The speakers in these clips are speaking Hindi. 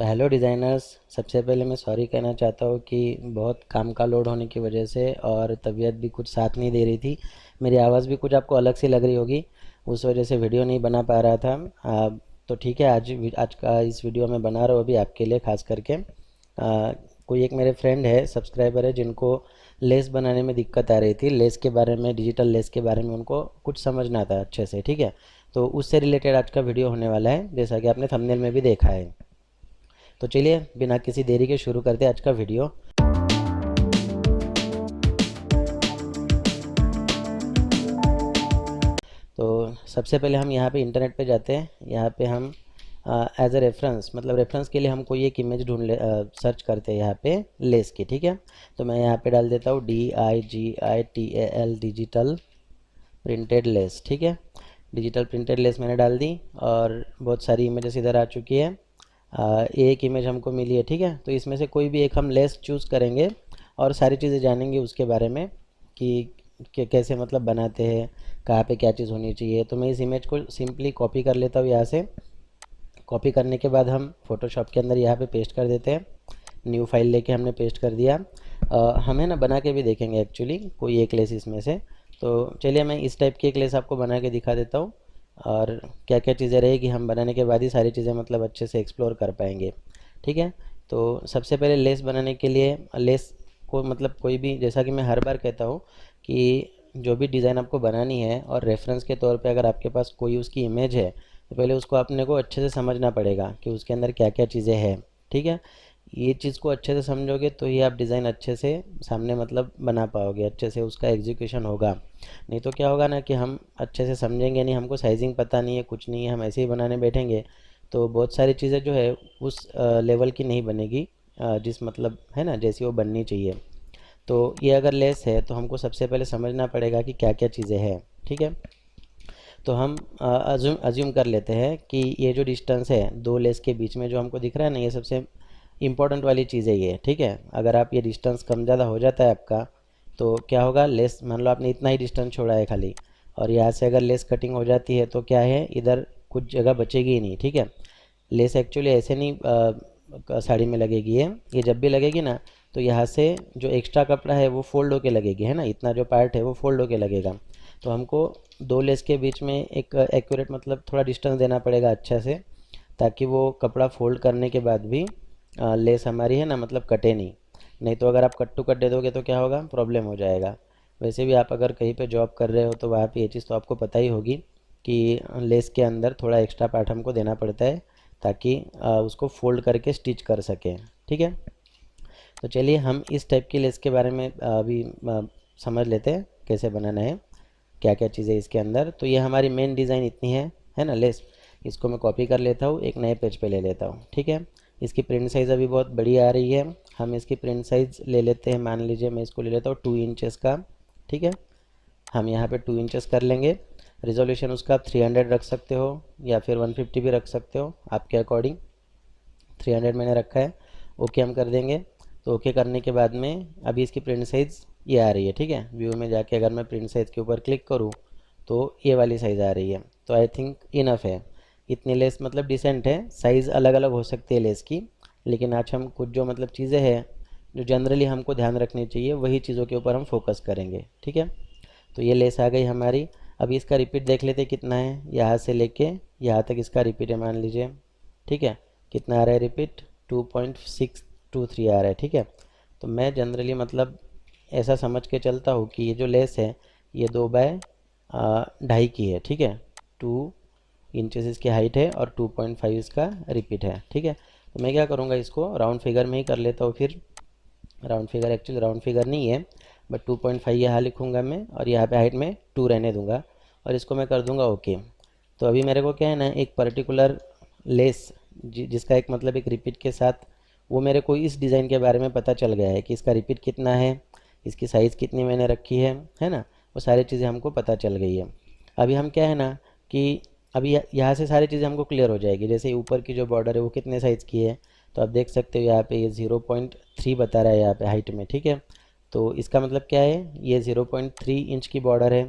तो हेलो डिज़ाइनर्स। सबसे पहले मैं सॉरी कहना चाहता हूँ कि बहुत काम का लोड होने की वजह से और तबीयत भी कुछ साथ नहीं दे रही थी। मेरी आवाज़ भी कुछ आपको अलग सी लग रही होगी, उस वजह से वीडियो नहीं बना पा रहा था। तो ठीक है, आज का इस वीडियो में बना रहा हूँ अभी आपके लिए खास करके। कोई एक मेरे फ्रेंड है, सब्सक्राइबर है, जिनको लेस बनाने में दिक्कत आ रही थी। लेस के बारे में, डिजिटल लेस के बारे में उनको कुछ समझना था अच्छे से। ठीक है, तो उससे रिलेटेड आज का वीडियो होने वाला है, जैसा कि आपने थंबनेल में भी देखा है। तो चलिए बिना किसी देरी के शुरू करते हैं आज का वीडियो। तो सबसे पहले हम यहाँ पे इंटरनेट पे जाते हैं। यहाँ पे हम एज ए रेफरेंस, मतलब रेफरेंस के लिए हम कोई एक इमेज सर्च करते हैं यहाँ पे लेस की। ठीक है, तो मैं यहाँ पे डाल देता हूँ DIGITAL, डिजिटल प्रिंटेड लेस। ठीक है, डिजिटल प्रिंटेड लेस मैंने डाल दी और बहुत सारी इमेजेस इधर आ चुकी है। एक इमेज हमको मिली है। ठीक है, तो इसमें से कोई भी एक हम लेस चूज़ करेंगे और सारी चीज़ें जानेंगे उसके बारे में कि कैसे मतलब बनाते हैं, कहाँ पे क्या चीज़ होनी चाहिए। तो मैं इस इमेज को सिंपली कॉपी कर लेता हूँ यहाँ से। कॉपी करने के बाद हम फोटोशॉप के अंदर यहाँ पे पेस्ट कर देते हैं। न्यू फाइल लेके हमने पेस्ट कर दिया। हमें ना बना के भी देखेंगे एक्चुअली कोई एक लेस इसमें से। तो चलिए मैं इस टाइप की एक लेस आपको बना के दिखा देता हूँ और क्या क्या चीज़ें रहेगी, हम बनाने के बाद ही सारी चीज़ें मतलब अच्छे से एक्सप्लोर कर पाएंगे। ठीक है, तो सबसे पहले लेस बनाने के लिए लेस को मतलब कोई भी, जैसा कि मैं हर बार कहता हूँ कि जो भी डिज़ाइन आपको बनानी है और रेफरेंस के तौर पे अगर आपके पास कोई उसकी इमेज है, तो पहले उसको अपने को अच्छे से समझना पड़ेगा कि उसके अंदर क्या क्या चीज़ें हैं। ठीक है, ये चीज़ को अच्छे से समझोगे तो ही आप डिज़ाइन अच्छे से सामने मतलब बना पाओगे, अच्छे से उसका एग्जीक्यूशन होगा। नहीं तो क्या होगा ना कि हम अच्छे से समझेंगे नहीं, हमको साइजिंग पता नहीं है, कुछ नहीं है, हम ऐसे ही बनाने बैठेंगे तो बहुत सारी चीज़ें जो है उस लेवल की नहीं बनेगी, जिस मतलब है ना जैसी वो बननी चाहिए। तो ये अगर लेस है तो हमको सबसे पहले समझना पड़ेगा कि क्या क्या चीज़ें हैं। ठीक है, तो हम अज्यूम कर लेते हैं कि ये जो डिस्टेंस है दो लेस के बीच में जो हमको दिख रहा है ना, ये सबसे इम्पोर्टेंट वाली चीज़ है ये। ठीक है, अगर आप ये डिस्टेंस कम ज़्यादा हो जाता है आपका, तो क्या होगा, लेस मान लो आपने इतना ही डिस्टेंस छोड़ा है खाली, और यहाँ से अगर लेस कटिंग हो जाती है तो क्या है, इधर कुछ जगह बचेगी ही नहीं। ठीक है, लेस एक्चुअली ऐसे नहीं साड़ी में लगेगी, ये जब भी लगेगी ना तो यहाँ से जो एक्स्ट्रा कपड़ा है वो फोल्ड होके लगेगी, है ना, इतना जो पार्ट है वो फोल्ड होके लगेगा। तो हमको दो लेस के बीच में एक एक्यूरेट मतलब थोड़ा डिस्टेंस देना पड़ेगा अच्छा से, ताकि वो कपड़ा फोल्ड करने के बाद भी लेस हमारी है ना मतलब कटे नहीं। नहीं तो अगर आप कट टू कट दे दोगे तो क्या होगा, प्रॉब्लम हो जाएगा। वैसे भी आप अगर कहीं पे जॉब कर रहे हो तो वहाँ पे ये चीज़ तो आपको पता ही होगी कि लेस के अंदर थोड़ा एक्स्ट्रा पार्ट हमको देना पड़ता है ताकि उसको फोल्ड करके स्टिच कर सकें। ठीक है, तो चलिए हम इस टाइप की लेस के बारे में अभी समझ लेते हैं कैसे बनाना है, क्या क्या चीज़ें इसके अंदर। तो ये हमारी मेन डिज़ाइन इतनी है ना लेस। इसको मैं कॉपी कर लेता हूँ, एक नए पेज पे ले लेता हूँ। ठीक है, इसकी प्रिंट साइज़ अभी बहुत बड़ी आ रही है। हम इसकी प्रिंट साइज़ ले लेते हैं, मान लीजिए मैं इसको ले लेता हूँ 2 इंचेस का। ठीक है, हम यहाँ पे 2 इंचेस कर लेंगे। रिजोल्यूशन उसका आप 300 रख सकते हो या फिर 150 भी रख सकते हो आपके अकॉर्डिंग। 300 मैंने रखा है। ओके हम कर देंगे। तो ओके करने के बाद में अभी इसकी प्रिंट साइज़ ये आ रही है। ठीक है, व्यू में जाके अगर मैं प्रिंट साइज़ के ऊपर क्लिक करूँ तो ये वाली साइज़ आ रही है। तो आई थिंक इनफ है, इतनी लेस मतलब डिसेंट है। साइज़ अलग अलग हो सकती है लेस की, लेकिन आज हम कुछ जो मतलब चीज़ें हैं जो जनरली हमको ध्यान रखनी चाहिए वही चीज़ों के ऊपर हम फोकस करेंगे। ठीक है, तो ये लेस आ गई हमारी। अभी इसका रिपीट देख लेते कितना है, यहाँ से लेके यहाँ तक इसका रिपीट है मान लीजिए। ठीक है, कितना आ रहा है रिपीट, 2.623 आ रहा है। ठीक है, तो मैं जनरली मतलब ऐसा समझ के चलता हूँ कि ये जो लेस है ये 2 बाय 2.5 की है। ठीक है, 2 इंचेस इसकी हाइट है और 2.5 इसका रिपीट है। ठीक है, तो मैं क्या करूँगा, इसको राउंड फिगर में ही कर लेता हूँ फिर। Round figure actually round figure नहीं है, बट 2.5 यहाँ लिखूँगा मैं और यहाँ पे हाइट में 2 रहने दूंगा और इसको मैं कर दूंगा ओके। तो अभी मेरे को क्या है ना, एक पर्टिकुलर लेस जिसका एक मतलब एक रिपीट के साथ वो मेरे को इस डिज़ाइन के बारे में पता चल गया है कि इसका रिपीट कितना है, इसकी साइज़ कितनी मैंने रखी है ना, वो सारी चीज़ें हमको पता चल गई है। अभी हम क्या है ना कि अभी यहाँ से सारी चीज़ें हमको क्लियर हो जाएगी। जैसे ऊपर की जो बॉर्डर है वो कितने साइज़ की है, तो आप देख सकते हो यहाँ पे ये 0.3 बता रहा है यहाँ पे हाइट में। ठीक है, तो इसका मतलब क्या है, ये 0.3 इंच की बॉर्डर है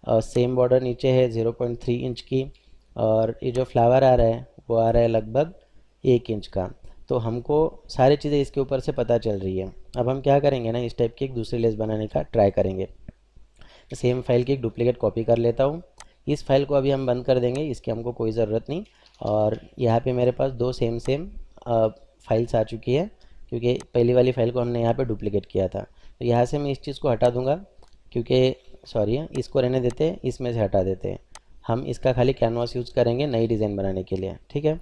और सेम बॉर्डर नीचे है 0.3 इंच की। और ये जो फ्लावर आ रहा है वो आ रहा है लगभग 1 इंच का। तो हमको सारी चीज़ें इसके ऊपर से पता चल रही है। अब हम क्या करेंगे ना, इस टाइप की एक दूसरी लेस बनाने का ट्राई करेंगे। सेम फाइल की एक डुप्लीकेट कॉपी कर लेता हूँ। इस फाइल को अभी हम बंद कर देंगे, इसकी हमको कोई ज़रूरत नहीं। और यहाँ पे मेरे पास दो सेम सेम फाइल्स आ चुकी है, क्योंकि पहली वाली फाइल को हमने यहाँ पे डुप्लीकेट किया था। तो यहाँ से मैं इस चीज़ को हटा दूँगा, क्योंकि सॉरी इसको रहने देते हैं, इसमें से हटा देते हैं। हम इसका खाली कैनवास यूज़ करेंगे नई डिज़ाइन बनाने के लिए, ठीक है।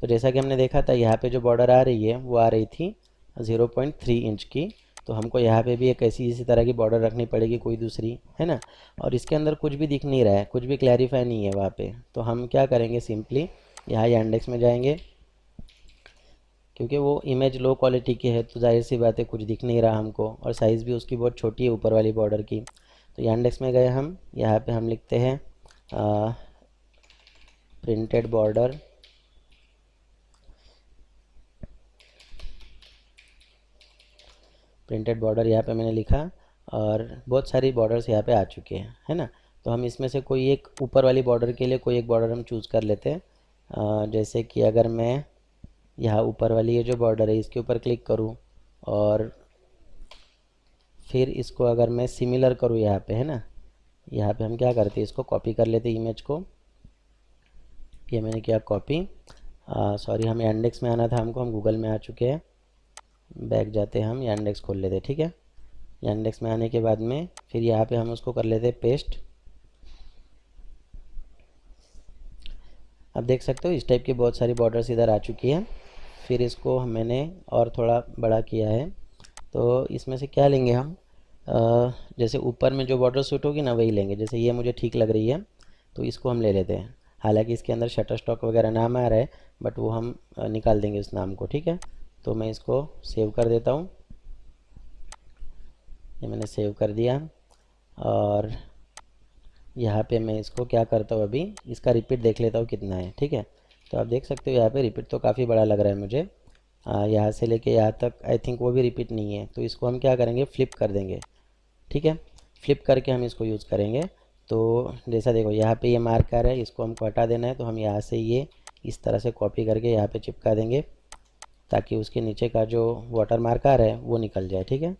तो जैसा कि हमने देखा था, यहाँ पे जो बॉर्डर आ रही है वो आ रही थी 0.3 इंच की। तो हमको यहाँ पे भी एक ऐसी इसी तरह की बॉर्डर रखनी पड़ेगी, कोई दूसरी, है ना। और इसके अंदर कुछ भी दिख नहीं रहा है, कुछ भी क्लैरिफाई नहीं है वहाँ पे। तो हम क्या करेंगे, सिंपली यहाँ इंडेक्स में जाएंगे, क्योंकि वो इमेज लो क्वालिटी की है तो जाहिर सी बात है कुछ दिख नहीं रहा हमको, और साइज़ भी उसकी बहुत छोटी है ऊपर वाली बॉर्डर की। तो इंडेक्स में गए हम, यहाँ पे हम लिखते हैं प्रिंटेड बॉर्डर, प्रिंटेड बॉर्डर यहाँ पे मैंने लिखा, और बहुत सारी बॉर्डर्स यहाँ पे आ चुके हैं, है ना। तो हम इसमें से कोई एक ऊपर वाली बॉर्डर के लिए कोई एक बॉर्डर हम चूज़ कर लेते हैं। जैसे कि अगर मैं यहाँ ऊपर वाली ये जो बॉर्डर है इसके ऊपर क्लिक करूँ, और फिर इसको अगर मैं सिमिलर करूँ यहाँ पे, है ना, यहाँ पे हम क्या करते हैं, इसको कॉपी कर लेते हैं इमेज को। ये मैंने किया कॉपी। सॉरी, हमें इंडेक्स में आना था हमको, हम गूगल में आ चुके हैं। बैक जाते हैं, हम इंडेक्स खोल लेते हैं, ठीक है। इंडेक्स में आने के बाद में फिर यहाँ पे हम उसको कर लेते हैं पेस्ट। अब देख सकते हो इस टाइप की बहुत सारी बॉर्डर्स इधर आ चुकी हैं। फिर इसको मैंने और थोड़ा बड़ा किया है। तो इसमें से क्या लेंगे हम, जैसे ऊपर में जो बॉर्डर सूट होगी ना वही लेंगे। जैसे ये मुझे ठीक लग रही है तो इसको हम ले लेते हैं। हालांकि इसके अंदर शटर स्टॉक वगैरह नाम आ रहा है, बट वो हम निकाल देंगे उस नाम को, ठीक है। तो मैं इसको सेव कर देता हूँ। ये मैंने सेव कर दिया, और यहाँ पे मैं इसको क्या करता हूँ, अभी इसका रिपीट देख लेता हूँ कितना है, ठीक है। तो आप देख सकते हो यहाँ पे रिपीट तो काफ़ी बड़ा लग रहा है मुझे। यहाँ से लेके यहाँ तक आई थिंक वो भी रिपीट नहीं है। तो इसको हम क्या करेंगे, फ्लिप कर देंगे, ठीक है। फ्लिप करके हम इसको यूज़ करेंगे। तो जैसा देखो यहाँ पे ये मार्क आ रहा है, इसको हमको हटा देना है। तो हम यहाँ से ये इस तरह से कॉपी करके यहाँ पे चिपका देंगे, ताकि उसके नीचे का जो वाटर मार्क आ रहा है वो निकल जाए, ठीक है।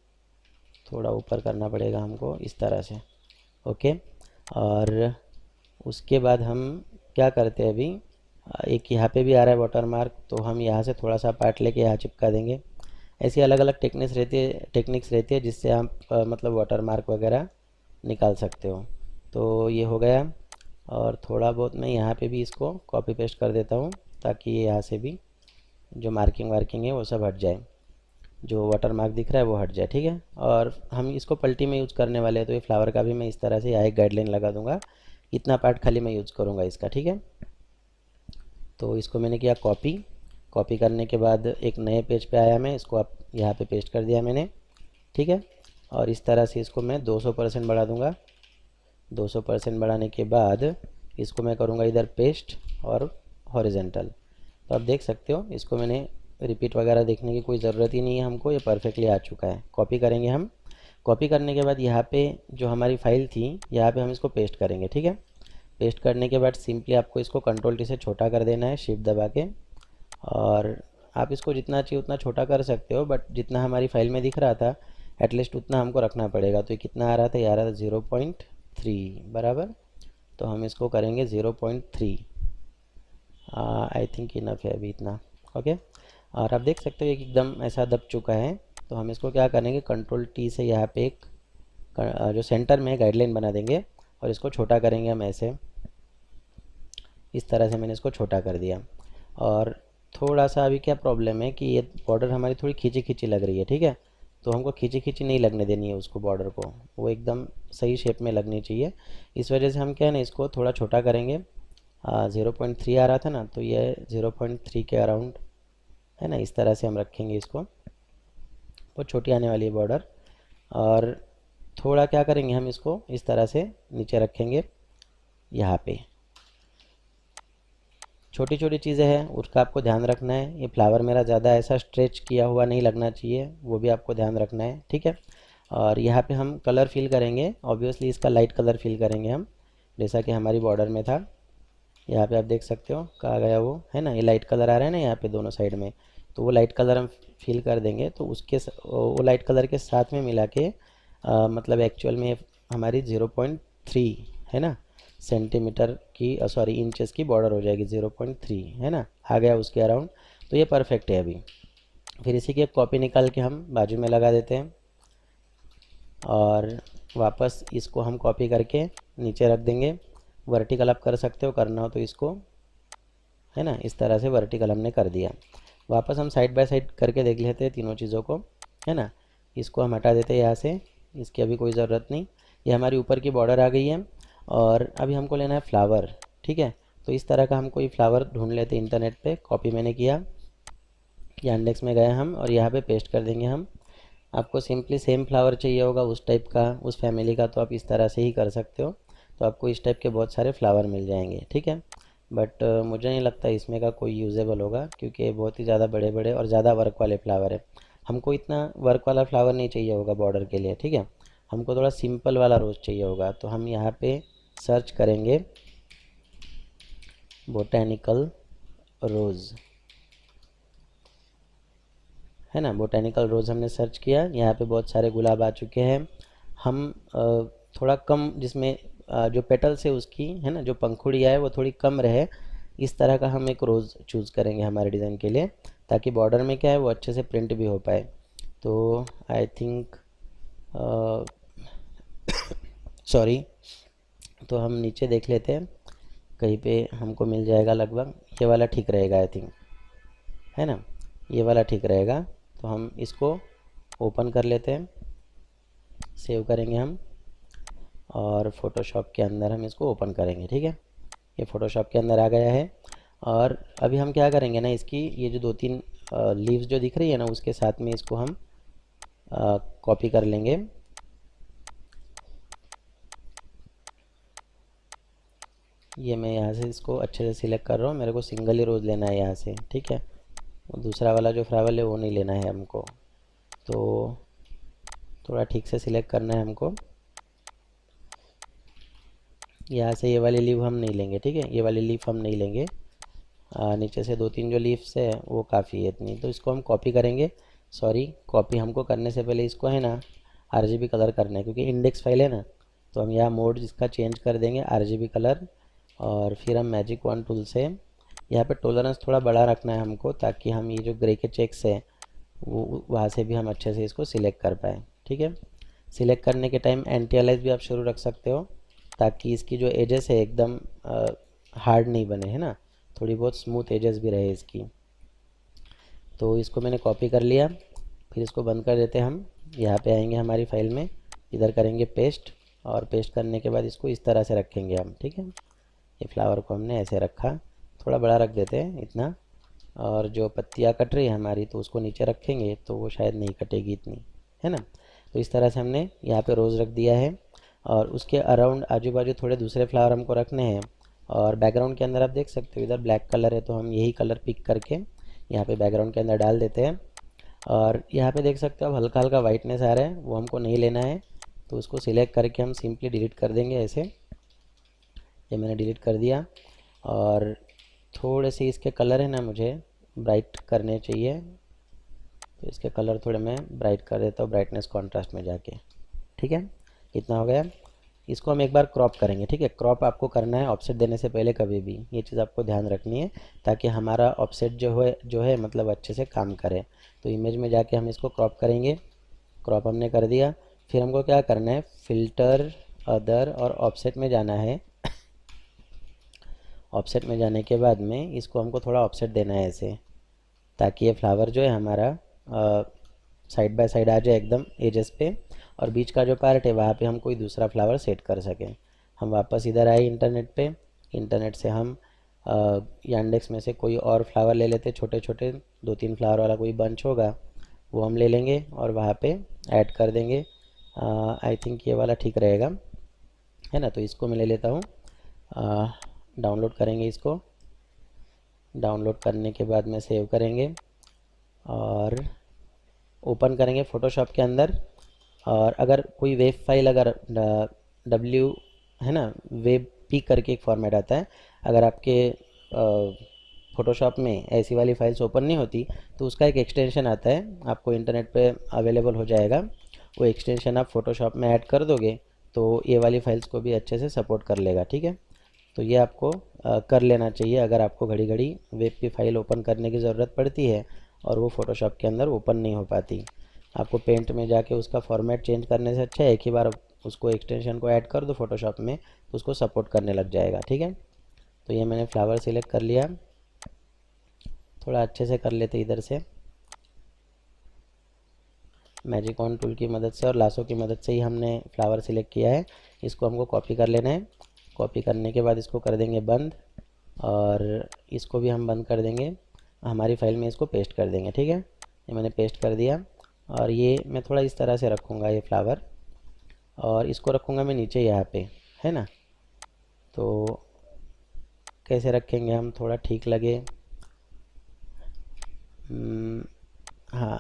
थोड़ा ऊपर करना पड़ेगा हमको इस तरह से, ओके। और उसके बाद हम क्या करते हैं, अभी एक यहाँ पे भी आ रहा है वाटर मार्क, तो हम यहाँ से थोड़ा सा पार्ट लेके यहाँ चिपका देंगे। ऐसी अलग अलग टेक्निक्स रहती है जिससे आप मतलब वाटर मार्क वगैरह निकाल सकते हो। तो ये हो गया। और थोड़ा बहुत मैं यहाँ पे भी इसको कॉपी पेस्ट कर देता हूँ, ताकि ये यहाँ से भी जो मार्किंग वार्किंग है वो सब हट जाए, जो वाटर मार्क दिख रहा है वो हट जाए, ठीक है। और हम इसको पल्टी में यूज़ करने वाले हैं, तो ये फ्लावर का भी मैं इस तरह से यहाँ एक गाइडलाइन लगा दूंगा। इतना पार्ट खाली मैं यूज़ करूँगा इसका, ठीक है। तो इसको मैंने किया कॉपी। कॉपी करने के बाद एक नए पेज पे आया मैं, इसको आप यहाँ पे पेस्ट कर दिया मैंने, ठीक है। और इस तरह से इसको मैं 200% बढ़ा दूँगा। 200% बढ़ाने के बाद इसको मैं करूँगा इधर पेस्ट और हॉरिजेंटल। तो आप देख सकते हो इसको मैंने रिपीट वगैरह देखने की कोई ज़रूरत ही नहीं है हमको, ये परफेक्टली आ चुका है। कॉपी करेंगे हम। कॉपी करने के बाद यहाँ पे जो हमारी फाइल थी यहाँ पे हम इसको पेस्ट करेंगे, ठीक है। पेस्ट करने के बाद सिंपली आपको इसको कंट्रोल टी से छोटा कर देना है, शिफ्ट दबा के। और आप इसको जितना चाहिए उतना छोटा कर सकते हो, बट जितना हमारी फाइल में दिख रहा था एटलीस्ट उतना हमको रखना पड़ेगा। तो ये कितना आ रहा था, ये आ रहा था 0.3 बराबर। तो हम इसको करेंगे 0.3। आई थिंक इनफ है अभी इतना, ओके। और आप देख सकते हो ये एकदम ऐसा दब चुका है। तो हम इसको क्या करेंगे, कंट्रोल टी से यहाँ पे एक जो सेंटर में गाइडलाइन बना देंगे, और इसको छोटा करेंगे हम ऐसे। इस तरह से मैंने इसको छोटा कर दिया। और थोड़ा सा अभी क्या प्रॉब्लम है कि ये बॉर्डर हमारी थोड़ी खींची खींची लग रही है, ठीक है। तो हमको खींची खींची नहीं लगने देनी है उसको, बॉर्डर को वो एकदम सही शेप में लगनी चाहिए। इस वजह से हम क्या है ना, इसको थोड़ा छोटा करेंगे। 0.3 आ रहा था ना, तो ये 0.3 के अराउंड, है ना, इस तरह से हम रखेंगे इसको। बहुत छोटी आने वाली है बॉर्डर। और थोड़ा क्या करेंगे, हम इसको इस तरह से नीचे रखेंगे यहाँ पे। छोटी छोटी चीज़ें हैं उसका आपको ध्यान रखना है। ये फ्लावर मेरा ज़्यादा ऐसा स्ट्रेच किया हुआ नहीं लगना चाहिए, वो भी आपको ध्यान रखना है, ठीक है। और यहाँ पे हम कलर फिल करेंगे, ऑब्वियसली इसका लाइट कलर फिल करेंगे हम, जैसा कि हमारी बॉर्डर में था। यहाँ पे आप देख सकते हो कहाँ गया वो, है ना, ये लाइट कलर आ रहा है ना यहाँ पे दोनों साइड में, तो वो लाइट कलर हम फिल कर देंगे, तो वो लाइट कलर के साथ में मिला के मतलब एक्चुअल में हमारी 0.3 है ना सेंटीमीटर की, सॉरी इंचेस की बॉर्डर हो जाएगी, 0.3 है ना, आ गया उसके अराउंड। तो ये परफेक्ट है अभी। फिर इसी की एक कॉपी निकाल के हम बाजू में लगा देते हैं और वापस इसको हम कॉपी करके नीचे रख देंगे। वर्टिकल आप कर सकते हो, करना हो तो इसको, है ना, इस तरह से वर्टिकल हमने कर दिया। वापस हम साइड बाय साइड करके देख लेते हैं तीनों चीज़ों को, है ना। इसको हम हटा देते हैं यहाँ से, इसकी अभी कोई ज़रूरत नहीं। ये हमारी ऊपर की बॉर्डर आ गई है और अभी हमको लेना है फ्लावर, ठीक है। तो इस तरह का हम कोई फ्लावर ढूंढ लेते हैं इंटरनेट पे, कॉपी मैंने किया, यांडेक्स में गए हम और यहाँ पे पेस्ट कर देंगे हम। आपको सिंपली सेम फ्लावर चाहिए होगा उस टाइप का, उस फैमिली का, तो आप इस तरह से ही कर सकते हो। तो आपको इस टाइप के बहुत सारे फ्लावर मिल जाएंगे, ठीक है। बट मुझे नहीं लगता इसमें का कोई यूजेबल होगा, क्योंकि ये बहुत ही ज़्यादा बड़े बड़े और ज़्यादा वर्क वाले फ्लावर है। हमको इतना वर्क वाला फ्लावर नहीं चाहिए होगा बॉर्डर के लिए, ठीक है। हमको थोड़ा सिंपल वाला रोज़ चाहिए होगा। तो हम यहाँ पे सर्च करेंगे बोटेनिकल रोज़, है ना। बोटेनिकल रोज़ हमने सर्च किया, यहाँ पे बहुत सारे गुलाब आ चुके हैं। हम थोड़ा कम, जिसमें जो पेटल्स है उसकी, है ना, जो पंखुड़ियाँ है वो थोड़ी कम रहे, इस तरह का हम एक रोज़ चूज़ करेंगे हमारे डिज़ाइन के लिए, ताकि बॉर्डर में क्या है वो अच्छे से प्रिंट भी हो पाए। तो आई थिंक, सॉरी, तो हम नीचे देख लेते हैं, कहीं पे हमको मिल जाएगा लगभग, ये वाला ठीक रहेगा आई थिंक, है ना, ये वाला ठीक रहेगा। तो हम इसको ओपन कर लेते हैं, सेव करेंगे हम और फ़ोटोशॉप के अंदर हम इसको ओपन करेंगे, ठीक है। ये फ़ोटोशॉप के अंदर आ गया है। और अभी हम क्या करेंगे ना, इसकी ये जो दो तीन लीव्स जो दिख रही है ना, उसके साथ में इसको हम कॉपी कर लेंगे। ये मैं यहाँ से इसको अच्छे से सिलेक्ट कर रहा हूँ, मेरे को सिंगल ही रोज़ लेना है यहाँ से, ठीक है। वो दूसरा वाला जो फ्लावर है वो नहीं लेना है हमको। तो थोड़ा ठीक से सिलेक्ट करना है हमको। यहाँ से ये वाली लीव हम नहीं लेंगे, ठीक है, ये वाली लीफ हम नहीं लेंगे। नीचे से दो तीन जो लीव्स है वो काफ़ी है इतनी, तो इसको हम कॉपी करेंगे। सॉरी, कॉपी हमको करने से पहले इसको है ना आरजीबी कलर करना है, क्योंकि इंडेक्स फाइल है ना। तो हम यहाँ मोड इसका चेंज कर देंगे आरजीबी कलर, और फिर हम मैजिक वन टूल से यहाँ पे टोलरेंस थोड़ा बड़ा रखना है हमको, ताकि हम ये जो ग्रे के चेक्स है वो वहाँ से भी हम अच्छे से इसको सिलेक्ट कर पाए, ठीक है। सिलेक्ट करने के टाइम एंटी अलाइज भी आप शुरू रख सकते हो, ताकि इसकी जो एजेस है एकदम हार्ड नहीं बने, है ना, थोड़ी बहुत स्मूथ एजेस भी रहे इसकी। तो इसको मैंने कॉपी कर लिया, फिर इसको बंद कर देते हैं हम। यहाँ पे आएंगे हमारी फाइल में, इधर करेंगे पेस्ट, और पेस्ट करने के बाद इसको इस तरह से रखेंगे हम, ठीक है। ये फ्लावर को हमने ऐसे रखा, थोड़ा बड़ा रख देते हैं इतना, और जो पत्तियाँ कट रही है हमारी तो उसको नीचे रखेंगे तो वो शायद नहीं कटेगी इतनी, है ना। तो इस तरह से हमने यहाँ पे रोज़ रख दिया है, और उसके अराउंड आजू बाजू थोड़े दूसरे फ्लावर हमको रखने हैं। और बैकग्राउंड के अंदर आप देख सकते हो इधर ब्लैक कलर है, तो हम यही कलर पिक करके यहाँ पे बैकग्राउंड के अंदर डाल देते हैं। और यहाँ पे देख सकते हो अब हल्का हल्का वाइटनेस आ रहा है, वो हमको नहीं लेना है। तो उसको सिलेक्ट करके हम सिंपली डिलीट कर देंगे ऐसे। ये मैंने डिलीट कर दिया। और थोड़े से इसके कलर है ना मुझे ब्राइट करने चाहिए, तो इसके कलर थोड़े मैं ब्राइट कर देता हूँ ब्राइटनेस कॉन्ट्रास्ट में जाके, ठीक है। इतना हो गया। इसको हम एक बार क्रॉप करेंगे, ठीक है। क्रॉप आपको करना है ऑफसेट देने से पहले कभी भी, ये चीज़ आपको ध्यान रखनी है, ताकि हमारा ऑफसेट जो है मतलब अच्छे से काम करे। तो इमेज में जाके हम इसको क्रॉप करेंगे। क्रॉप हमने कर दिया। फिर हमको क्या करना है, फ़िल्टर, अदर और ऑफसेट में जाना है। ऑफसेट में जाने के बाद में इसको हमको थोड़ा ऑफसेट देना है ऐसे, ताकि ये फ्लावर जो है हमारा साइड बाय साइड आ जाए एकदम एजेस पे, और बीच का जो पार्ट है वहाँ पे हम कोई दूसरा फ्लावर सेट कर सकें। हम वापस इधर आए इंटरनेट पे, इंटरनेट से हम यांडेक्स में से कोई और फ्लावर ले लेते, छोटे छोटे दो तीन फ्लावर वाला कोई बंच होगा वो हम ले लेंगे और वहाँ पे ऐड कर देंगे। आई थिंक ये वाला ठीक रहेगा, है ना। तो इसको मैं ले लेता हूँ, डाउनलोड करेंगे इसको। डाउनलोड करने के बाद में सेव करेंगे और ओपन करेंगे फ़ोटोशॉप के अंदर। और अगर कोई वेब फाइल, अगर डब्ल्यू, है ना, वेब पी करके एक फॉर्मेट आता है, अगर आपके फ़ोटोशॉप में ऐसी वाली फाइल्स ओपन नहीं होती, तो उसका एक एक्सटेंशन आता है, आपको इंटरनेट पे अवेलेबल हो जाएगा। वो एक्सटेंशन आप फ़ोटोशॉप में ऐड कर दोगे तो ये वाली फाइल्स को भी अच्छे से सपोर्ट कर लेगा, ठीक है। तो ये आपको कर लेना चाहिए अगर आपको घड़ी घड़ी वेब की फ़ाइल ओपन करने की ज़रूरत पड़ती है और वो फ़ोटोशॉप के अंदर ओपन नहीं हो पाती। आपको पेंट में जाके उसका फॉर्मेट चेंज करने से अच्छा है एक ही बार उसको एक्सटेंशन को ऐड कर दो फ़ोटोशॉप में, तो उसको सपोर्ट करने लग जाएगा, ठीक है। तो ये मैंने फ्लावर सिलेक्ट कर लिया, थोड़ा अच्छे से कर लेते इधर से। मैजिक ऑन टूल की मदद से और लासो की मदद से ही हमने फ्लावर सिलेक्ट किया है। इसको हमको कॉपी कर लेना है। कॉपी करने के बाद इसको कर देंगे बंद और इसको भी हम बंद कर देंगे, हमारी फाइल में इसको पेस्ट कर देंगे, ठीक है। ये मैंने पेस्ट कर दिया और ये मैं थोड़ा इस तरह से रखूँगा ये फ्लावर, और इसको रखूँगा मैं नीचे यहाँ पे, है ना। तो कैसे रखेंगे हम, थोड़ा ठीक लगे। हाँ,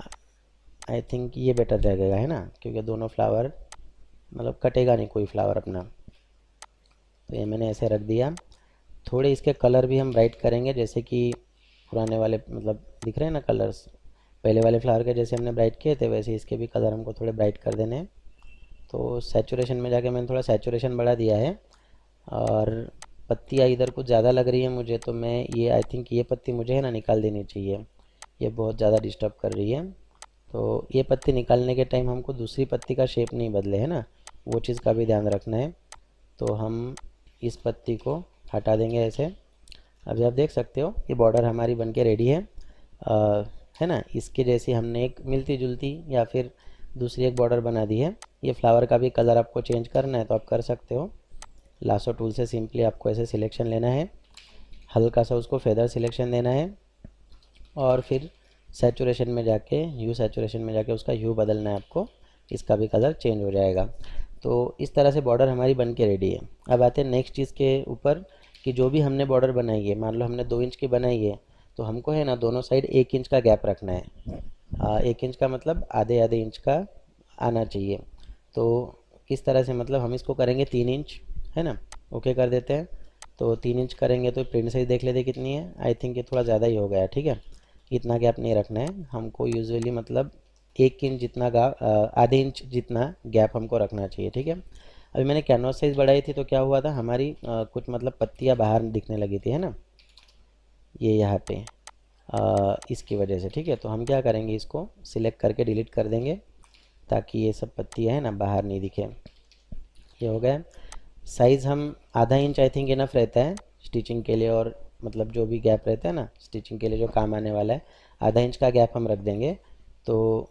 आई थिंक ये बेटर रहेगा, है ना, क्योंकि दोनों फ्लावर मतलब कटेगा नहीं कोई फ्लावर अपना। तो ये मैंने ऐसे रख दिया। थोड़े इसके कलर भी हम ब्राइट करेंगे, जैसे कि पुराने वाले मतलब दिख रहे हैं ना कलर्स, पहले वाले फ्लावर के जैसे हमने ब्राइट किए थे वैसे इसके भी कलर हमको थोड़े ब्राइट कर देने हैं। तो सैचुरेशन में जाके मैंने थोड़ा सैचुरेशन बढ़ा दिया है। और पत्तियाँ इधर कुछ ज़्यादा लग रही है मुझे, तो मैं ये आई थिंक ये पत्ती मुझे है ना निकाल देनी चाहिए, ये बहुत ज़्यादा डिस्टर्ब कर रही है। तो ये पत्ती निकालने के टाइम हमको दूसरी पत्ती का शेप नहीं बदले, है ना, वो चीज़ का भी ध्यान रखना है। तो हम इस पत्ती को हटा देंगे ऐसे। अभी आप देख सकते हो ये बॉर्डर हमारी बनके रेडी है, है ना। इसके जैसी हमने एक मिलती जुलती या फिर दूसरी एक बॉर्डर बना दी है। ये फ्लावर का भी कलर आपको चेंज करना है तो आप कर सकते हो। लासो टूल से सिंपली आपको ऐसे सिलेक्शन लेना है, हल्का सा उसको फेदर सिलेक्शन देना है और फिर सैचुरेशन में जाके ह्यू सैचुरेशन में जाके उसका ह्यू बदलना है आपको, इसका भी कलर चेंज हो जाएगा। तो इस तरह से बॉर्डर हमारी बन के रेडी है। अब आते हैं नेक्स्ट चीज़ के ऊपर कि जो भी हमने बॉर्डर बनाई है, मान लो हमने 2 इंच की बनाई है, तो हमको है ना दोनों साइड 1 इंच का गैप रखना है। 1 इंच का मतलब आधे आधे इंच का आना चाहिए। तो किस तरह से, मतलब हम इसको करेंगे 3 इंच, है ना। ओके कर देते हैं। तो 3 इंच करेंगे तो प्रिंट साइज देख लेते कितनी है। आई थिंक ये थोड़ा ज़्यादा ही हो गया, ठीक है। इतना गैप नहीं रखना है हमको, यूजुअली मतलब 1 इंच जितना आधे इंच जितना गैप हमको रखना चाहिए, ठीक है। अभी मैंने कैनवास साइज़ बढ़ाई थी तो क्या हुआ था, हमारी कुछ मतलब पत्तियाँ बाहर दिखने लगी थी, है ना, ये यहाँ पे इसकी वजह से, ठीक है। तो हम क्या करेंगे, इसको सिलेक्ट करके डिलीट कर देंगे ताकि ये सब पत्तियाँ है ना बाहर नहीं दिखे। ये हो गया। साइज़ हम आधा इंच आई थिंक इनफ रहता है स्टिचिंग के लिए, और मतलब जो भी गैप रहता है ना स्टिचिंग के लिए जो काम आने वाला है, आधा इंच का गैप हम रख देंगे। तो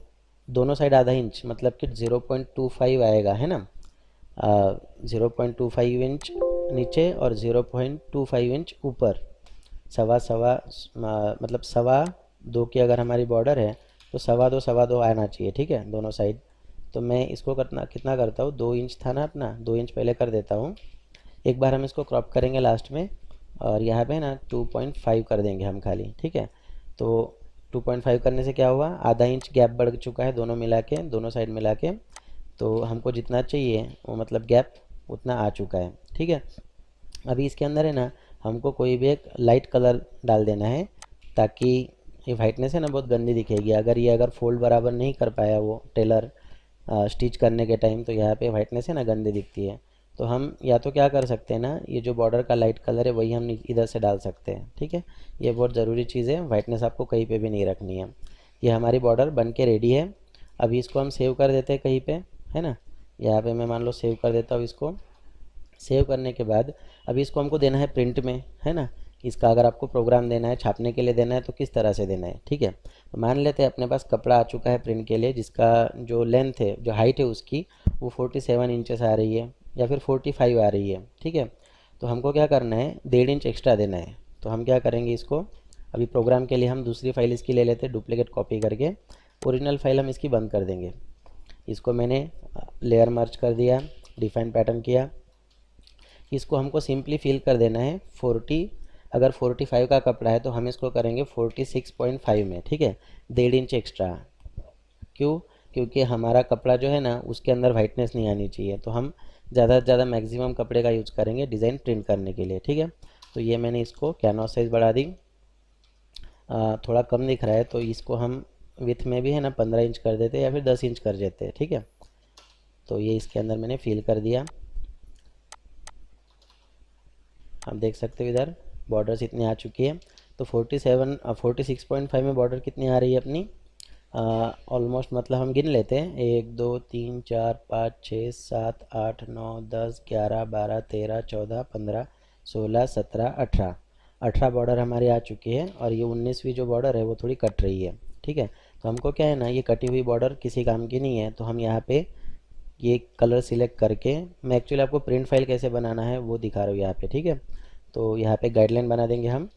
दोनों साइड आधा इंच मतलब कि 0.25 आएगा, है ना। 0.25 इंच नीचे और 0.25 इंच ऊपर, सवा सवा मतलब सवा दो की अगर हमारी बॉर्डर है तो सवा दो आना चाहिए, ठीक है, दोनों साइड। तो मैं इसको करना कितना करता हूँ, 2 इंच था ना अपना, 2 इंच पहले कर देता हूँ। एक बार हम इसको क्रॉप करेंगे लास्ट में और यहाँ पे ना 2.5 कर देंगे हम खाली, ठीक है। तो 2.5 करने से क्या हुआ, आधा इंच गैप बढ़ चुका है दोनों मिला के, दोनों साइड मिला के। तो हमको जितना चाहिए वो मतलब गैप उतना आ चुका है, ठीक है। अभी इसके अंदर है ना हमको कोई भी एक लाइट कलर डाल देना है, ताकि ये वाइटनेस है ना बहुत गंदी दिखेगी। अगर फोल्ड बराबर नहीं कर पाया वो टेलर स्टिच करने के टाइम, तो यहाँ पे वाइटनेस है ना गंदी दिखती है। तो हम या तो क्या कर सकते हैं ना, ये जो बॉर्डर का लाइट कलर है वही हम इधर से डाल सकते हैं, ठीक है। ये बहुत ज़रूरी चीज़ है, वाइटनेस आपको कहीं पे भी नहीं रखनी है। ये हमारी बॉर्डर बन के रेडी है। अभी इसको हम सेव कर देते हैं कहीं पे, है ना। यहाँ पे मैं मान लो सेव कर देता हूँ इसको। सेव करने के बाद अभी इसको हमको देना है प्रिंट में, है ना। इसका अगर आपको प्रोग्राम देना है, छापने के लिए देना है तो किस तरह से देना है, ठीक है। तो मान लेते हैं अपने पास कपड़ा आ चुका है प्रिंट के लिए, जिसका जो लेंथ है, जो हाइट है उसकी, वो 47 इंचेस आ रही है या फिर 45 आ रही है, ठीक है। तो हमको क्या करना है, 1.5 इंच एक्स्ट्रा देना है। तो हम क्या करेंगे, इसको अभी प्रोग्राम के लिए हम दूसरी फाइल इसकी ले लेते हैं, डुप्लीकेट कॉपी करके। ओरिजिनल फाइल हम इसकी बंद कर देंगे। इसको मैंने लेयर मर्ज कर दिया, डिफाइन पैटर्न किया। इसको हमको सिंपली फिल कर देना है 40, अगर 45 का कपड़ा है तो हम इसको करेंगे 46.5 में, ठीक है, 1.5 इंच एक्स्ट्रा। क्यों, क्योंकि हमारा कपड़ा जो है ना उसके अंदर वाइटनेस नहीं आनी चाहिए, तो हम ज़्यादा से ज़्यादा मैक्सिमम कपड़े का यूज़ करेंगे डिज़ाइन प्रिंट करने के लिए, ठीक है। तो ये मैंने इसको कैनवास साइज़ बढ़ा दी थोड़ा कम दिख रहा है, तो इसको हम विथ में भी है ना 15 इंच कर देते या फिर 10 इंच कर देते, ठीक है। तो ये इसके अंदर मैंने फिल कर दिया। आप देख सकते हो इधर बॉर्डर्स इतनी आ चुकी है। तो 46.5 में बॉर्डर कितनी आ रही है अपनी, ऑलमोस्ट मतलब हम गिन लेते हैं, 1 2 3 4 5 6 7 8 9 10 11 12 13 14 15 16 17 18 18 बॉर्डर हमारी आ चुकी है, और ये 19वीं जो बॉर्डर है वो थोड़ी कट रही है, ठीक है। तो हमको क्या है ना, ये कटी हुई बॉर्डर किसी काम की नहीं है, तो हम यहाँ पे ये कलर सिलेक्ट करके, मैं एक्चुअली आपको प्रिंट फाइल कैसे बनाना है वो दिखा रहा हूँ यहाँ पे, ठीक है। तो यहाँ पे गाइडलाइन बना देंगे हम।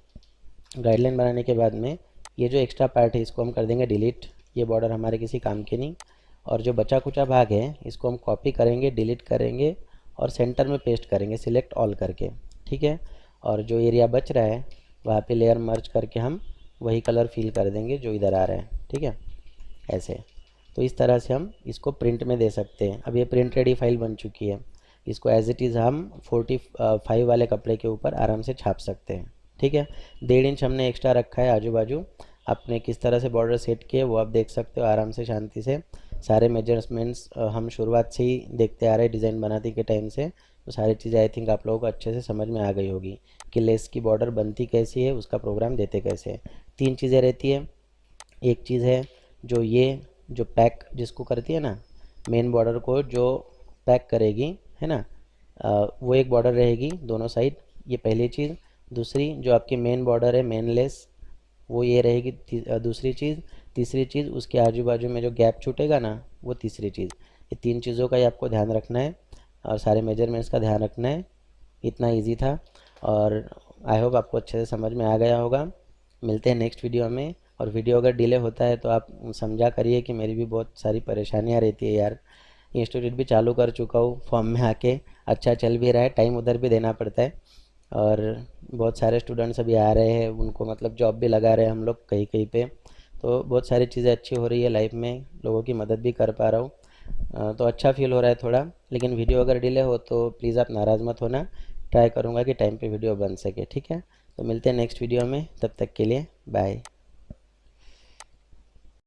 गाइडलाइन बनाने के बाद में ये जो एक्स्ट्रा पार्ट है इसको हम कर देंगे डिलीट। ये बॉर्डर हमारे किसी काम के नहीं। और जो बचा कुचा भाग है इसको हम कॉपी करेंगे, डिलीट करेंगे और सेंटर में पेस्ट करेंगे सिलेक्ट ऑल करके, ठीक है। और जो एरिया बच रहा है वहाँ पे लेयर मर्ज करके हम वही कलर फिल कर देंगे जो इधर आ रहा है, ठीक है, ऐसे। तो इस तरह से हम इसको प्रिंट में दे सकते हैं। अब ये प्रिंट रेडी फाइल बन चुकी है, इसको एज इट इज़ हम 45 वाले कपड़े के ऊपर आराम से छाप सकते हैं, ठीक है। 1.5 इंच हमने एक्स्ट्रा रखा है आजू बाजू। आपने किस तरह से बॉर्डर सेट किए वो आप देख सकते हो आराम से शांति से। सारे मेजरमेंट्स हम शुरुआत से ही देखते आ रहे हैं डिज़ाइन बनाते के टाइम से, तो सारी चीज़ें आई थिंक आप लोगों को अच्छे से समझ में आ गई होगी कि लेस की बॉर्डर बनती कैसी है, उसका प्रोग्राम देते कैसे हैं। 3 चीज़ें रहती है। एक चीज़ है जो ये जो पैक जिसको करती है ना, मेन बॉर्डर को जो पैक करेगी है ना, वो एक बॉर्डर रहेगी दोनों साइड, ये पहली चीज़। दूसरी जो आपकी मेन बॉर्डर है मेन लेस, वो ये रहेगी दूसरी चीज़। तीसरी चीज़ उसके आजू बाजू में जो गैप छूटेगा ना, वो तीसरी चीज़। ये 3 चीज़ों का ही आपको ध्यान रखना है और सारे मेजरमेंट्स का ध्यान रखना है। इतना इजी था, और आई होप आपको अच्छे से समझ में आ गया होगा। मिलते हैं नेक्स्ट वीडियो में। और वीडियो अगर डिले होता है तो आप समझा करिए कि मेरी भी बहुत सारी परेशानियाँ रहती है यार। इंस्टीट्यूट भी चालू कर चुका हूँ, फॉर्म में आके अच्छा चल भी रहा है, टाइम उधर भी देना पड़ता है। और बहुत सारे स्टूडेंट्स अभी आ रहे हैं, उनको मतलब जॉब भी लगा रहे हैं हम लोग कहीं कहीं पे। तो बहुत सारी चीज़ें अच्छी हो रही है लाइफ में, लोगों की मदद भी कर पा रहा हूँ। तो अच्छा फील हो रहा है थोड़ा। लेकिन वीडियो अगर डिले हो तो प्लीज़ आप नाराज़ मत होना, ट्राई करूँगा कि टाइम पे वीडियो बन सके, ठीक है। तो मिलते हैं नेक्स्ट वीडियो में, तब तक के लिए बाय।